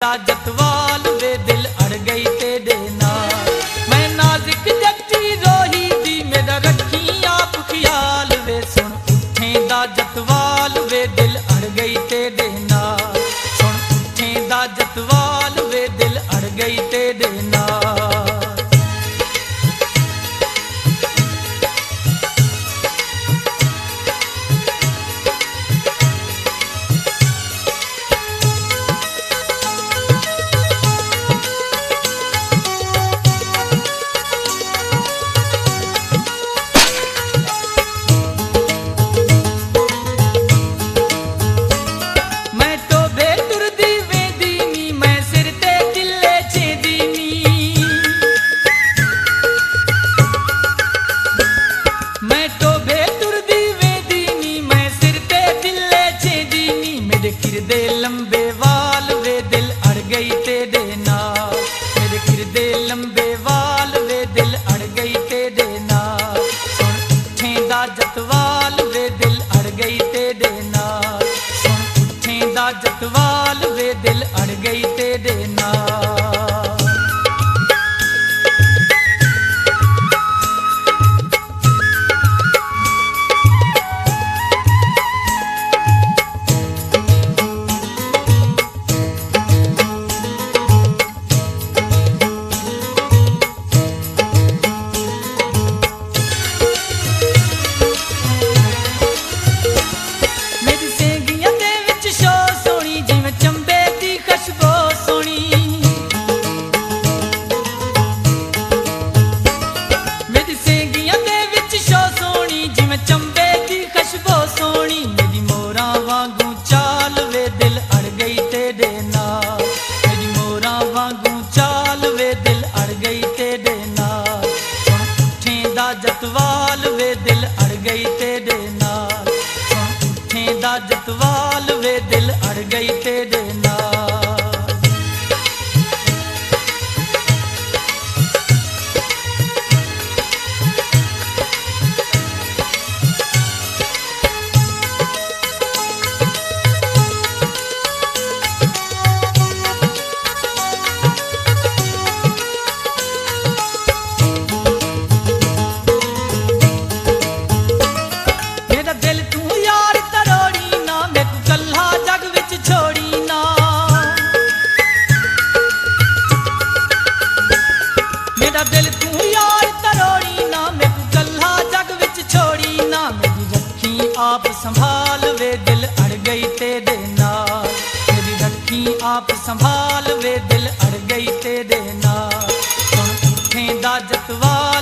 जतवाल वे दिल अड़ गई तेरे नाल। मैं नाजिक जट्टी रोही दी मेरा रखी आप ख्याल वे सुन उठे दा जतवाल वे दिल अड़ गई तेरे नाल। सुन उठे दा जतवाल वे दिल अड़ गई तेरे नाल। किरदे लंबे वाल वे दिल अड़ गई तेरे नाल। मेरे किरदे लंबे वाल वे दिल अड़ गई तेरे नाल। सुन उठे दा जतवाल वे दिल अड़ गई तेरे नाल। सुन उठे दा जतवाल वे दिल अड़ गई तेरे नाल। जतवाल वे दिल अड़ गई तेरे नाल। सुन उठे दा जतवाल वे दिल अड़ गई तेरे नाल। दिल तू यार तरोड़ी ना मैं कल्हा जग विच छोड़ी ना। मेरी रखी आप संभाल वे दिल अड़ गई तेरे नाल। मेरी रखी आप संभाल वे दिल अड़ गई तेरे नाल। सुन उठे दा जतवाल